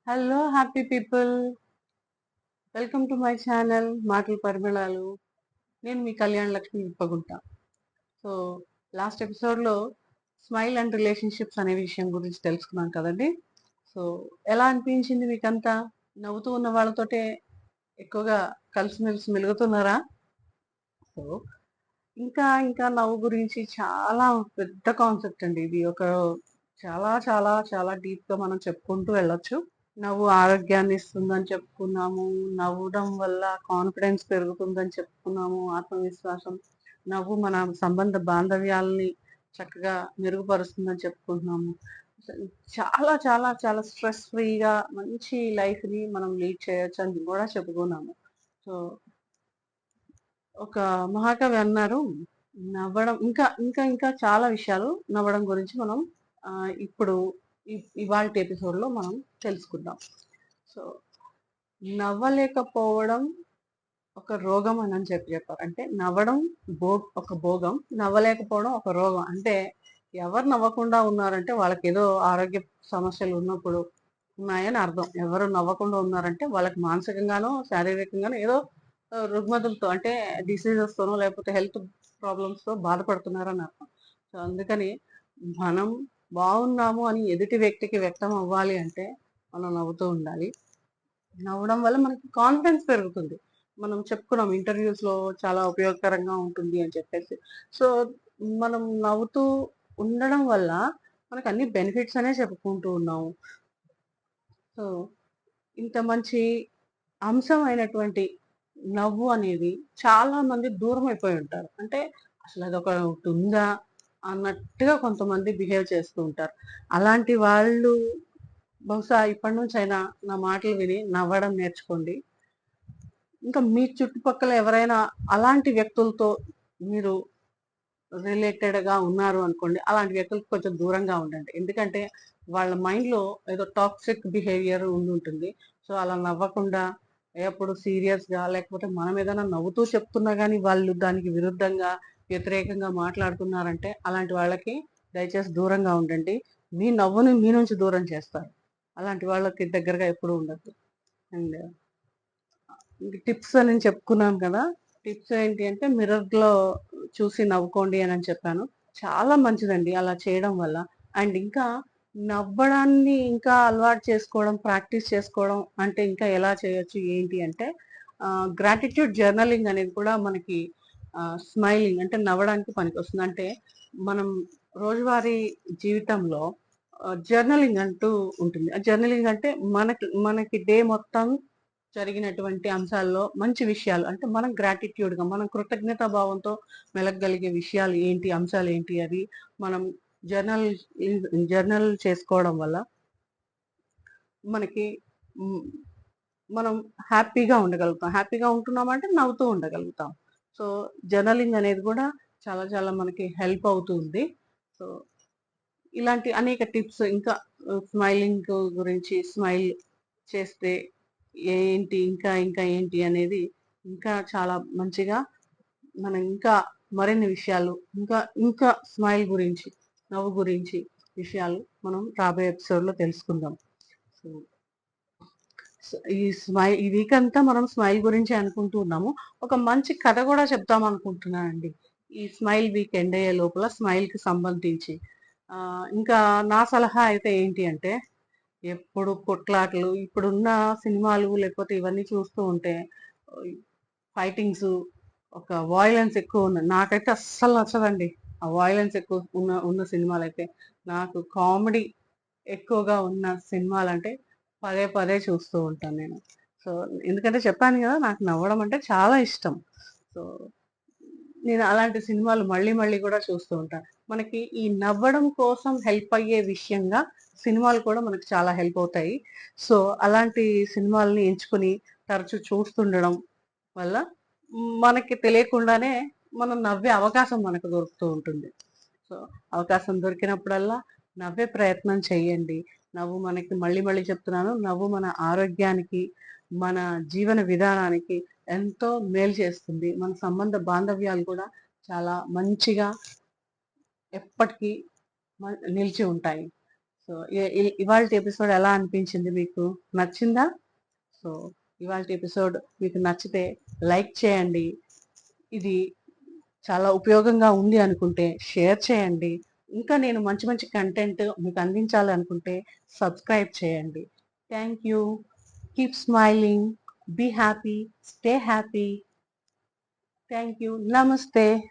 Hello happy people, welcome to my channel మాటలు పరిమళాలు. నేను మీ కళ్యాణ లక్ష్మి విప్పగుంట. సో లాస్ట్ ఎపిసోడ్లో స్మైల్ అండ్ రిలేషన్షిప్స్ అనే విషయం గురించి తెలుసుకున్నాం కదండి. సో ఎలా అనిపించింది మీకంతా? నవ్వుతూ ఉన్న వాళ్ళతోటే ఎక్కువగా కలిసిమెలిసి మెలుగుతున్నారా? సో ఇంకా ఇంకా నవ్వు గురించి చాలా పెద్ద కాన్సెప్ట్ అండి. ఇది ఒక చాలా చాలా చాలా డీప్గా మనం చెప్పుకుంటూ వెళ్ళొచ్చు. నవ్వు ఆరోగ్యాన్ని ఇస్తుందని చెప్పుకున్నాము. నవ్వడం వల్ల కాన్ఫిడెన్స్ పెరుగుతుందని చెప్పుకున్నాము. ఆత్మవిశ్వాసం. నవ్వు మన సంబంధ బాంధవ్యాలని చక్కగా మెరుగుపరుస్తుందని చెప్పుకుంటున్నాము. చాలా చాలా చాలా స్ట్రెస్ ఫ్రీగా మంచి లైఫ్ని మనం లీడ్ చేయొచ్చు అని కూడా చెప్పుకున్నాము. సో ఒక మహాకవి అన్నారు, నవ్వడం ఇంకా ఇంకా ఇంకా చాలా విషయాలు నవ్వడం గురించి మనం ఇప్పుడు ఇవాల్టి ఎపిసోడ్లో మనం తెలుసుకుందాం. సో నవ్వలేకపోవడం ఒక రోగం అని చెప్పారు. అంటే నవ్వడం ఒక భోగం, నవ్వలేకపోవడం ఒక రోగం. అంటే ఎవరు నవ్వకుండా ఉన్నారంటే వాళ్ళకి ఏదో ఆరోగ్య సమస్యలు ఉన్నప్పుడు ఉన్నాయని అర్థం. ఎవరు నవ్వకుండా ఉన్నారంటే వాళ్ళకి మానసికంగానో శారీరకంగానో ఏదో రుగ్మతులతో, అంటే డిసీజెస్తోనో లేకపోతే హెల్త్ ప్రాబ్లమ్స్తో బాధపడుతున్నారని అర్థం. సో అందుకని మనం బాగున్నాము అని ఎదుటి వ్యక్తికి వ్యక్తం అవ్వాలి అంటే మనం నవ్వుతూ ఉండాలి. నవ్వడం వల్ల మనకి కాన్ఫిడెన్స్ పెరుగుతుంది. మనం చెప్పుకున్నాం ఇంటర్వ్యూస్ లో చాలా ఉపయోగకరంగా ఉంటుంది అని చెప్పేసి. సో మనం నవ్వుతూ ఉండడం వల్ల మనకు అన్ని బెనిఫిట్స్ అనే చెప్పుకుంటూ ఉన్నాము. సో ఇంత మంచి అంశం అయినటువంటి నవ్వు అనేది చాలా మంది దూరం అయిపోయి ఉంటారు. అంటే అసలు అది ఒకటి ఉందా అన్నట్టుగా కొంతమంది బిహేవ్ చేస్తూ ఉంటారు. అలాంటి వాళ్ళు బహుశా ఇప్పటి నుంచి అయినా నా మాటలు విని నవ్వడం నేర్చుకోండి. ఇంకా మీ చుట్టుపక్కల ఎవరైనా అలాంటి వ్యక్తులతో మీరు రిలేటెడ్గా ఉన్నారు అనుకోండి, అలాంటి వ్యక్తులకు కొంచెం దూరంగా ఉండండి. ఎందుకంటే వాళ్ళ మైండ్లో ఏదో టాక్సిక్ బిహేవియర్ ఉంటుంది. సో అలా నవ్వకుండా ఎప్పుడు సీరియస్గా, లేకపోతే మనం ఏదైనా నవ్వుతూ చెప్తున్నా కానీ వాళ్ళు దానికి విరుద్ధంగా వ్యతిరేకంగా మాట్లాడుతున్నారంటే అలాంటి వాళ్ళకి దయచేసి దూరంగా ఉండండి. మీ నవ్వుని మీ నుంచి దూరం చేస్తారు. అలాంటి వాళ్ళకి దగ్గరగా ఎప్పుడు ఉండద్దు. అండ్ టిప్స్ అని చెప్పుకున్నాం కదా. టిప్స్ ఏంటి అంటే మిర్రర్లో చూసి నవ్వుకోండి అని చెప్పాను. చాలా మంచిదండి అలా చేయడం వల్ల. అండ్ ఇంకా నవ్వడాన్ని ఇంకా అలవాటు చేసుకోవడం, ప్రాక్టీస్ చేసుకోవడం అంటే ఇంకా ఎలా చేయొచ్చు ఏంటి అంటే గ్రాటిట్యూడ్ జర్నలింగ్ అనేది కూడా మనకి స్మైలింగ్ అంటే నవ్వడానికి పనికొస్తుంది. అంటే మనం రోజువారీ జీవితంలో జర్నలింగ్ అంటూ ఉంటుంది. జర్నలింగ్ అంటే మనకి మనకి డే మొత్తం జరిగినటువంటి అంశాల్లో మంచి విషయాలు, అంటే మనం గ్రాటిట్యూడ్గా, మనం కృతజ్ఞతా భావంతో మెలగగలిగే విషయాలు ఏంటి, అంశాలు ఏంటి, అది మనం జర్నల్ జర్నల్ చేసుకోవడం వల్ల మనకి మనం హ్యాపీగా ఉండగలుగుతాం. హ్యాపీగా ఉంటున్నామంటే నవ్వుతూ ఉండగలుగుతాం. సో జర్నలింగ్ అనేది కూడా చాలా చాలా మనకి హెల్ప్ అవుతుంది. సో ఇలాంటి అనేక టిప్స్ ఇంకా స్మైలింగ్ గురించి, స్మైల్ చేస్తే ఏంటి, ఇంకా ఇంకా ఏంటి అనేది ఇంకా చాలా మంచిగా మనం ఇంకా మరిన్ని విషయాలు, ఇంకా ఇంకా స్మైల్ గురించి, నవ్వు గురించి విషయాలు మనం రాబోయే ఎపిసోడ్లో తెలుసుకుందాం. సో ఈ వీక్ అంతా మనం స్మైల్ గురించి అనుకుంటూ ఉన్నాము. ఒక మంచి కథ కూడా చెప్తాం అనుకుంటున్నానండి ఈ స్మైల్ వీక్ ఎండ్ అయ్యే లోపల, స్మైల్కి సంబంధించి. ఇంకా నా సలహా అయితే ఏంటి అంటే, ఎప్పుడు కొట్లాటలు, ఇప్పుడున్న సినిమాలు లేకపోతే ఇవన్నీ చూస్తూ ఉంటే ఫైటింగ్స్, ఒక వాయిలెన్స్ ఎక్కువ ఉంది. నాకైతే అస్సలు నచ్చదండి ఆ వాయిలెన్స్ ఎక్కువ ఉన్న సినిమాలు అయితే. నాకు కామెడీ ఎక్కువగా ఉన్న సినిమాలు అంటే పదే పదే చూస్తూ ఉంటాను నేను. సో ఎందుకంటే చెప్పాను కదా, నాకు నవ్వడం అంటే చాలా ఇష్టం. సో నేను అలాంటి సినిమాలు మళ్ళీ మళ్ళీ కూడా చూస్తూ ఉంటాను. మనకి ఈ నవ్వడం కోసం హెల్ప్ అయ్యే విషయంగా సినిమాలు కూడా మనకి చాలా హెల్ప్ అవుతాయి. సో అలాంటి సినిమాలని ఎంచుకుని తరచూ చూస్తుండడం వల్ల మనకి తెలియకుండానే మనం నవ్వే అవకాశం మనకు దొరుకుతూ ఉంటుంది. సో అవకాశం దొరికినప్పుడల్లా నవ్వే ప్రయత్నం చేయండి. నవ్వు మనకి, మళ్ళీ మళ్ళీ చెప్తున్నాను, నవ్వు మన ఆరోగ్యానికి, మన జీవన విధానానికి ఎంతో మేలు చేస్తుంది. మన సంబంధ బాంధవ్యాలు కూడా చాలా మంచిగా ఎప్పటికీ నిలిచి ఉంటాయి. సో ఇవాళ ఎపిసోడ్ ఎలా అనిపించింది మీకు? నచ్చిందా? సో ఇవాళ ఎపిసోడ్ మీకు నచ్చితే లైక్ చేయండి. ఇది చాలా ఉపయోగంగా ఉంది అనుకుంటే షేర్ చేయండి. ఇంకా నేను మంచి మంచి కంటెంట్ మీకు అందించాలి అనుకుంటే సబ్స్క్రైబ్ చేయండి. Thank you. Keep smiling. Be happy. Stay happy. Thank you. నమస్తే.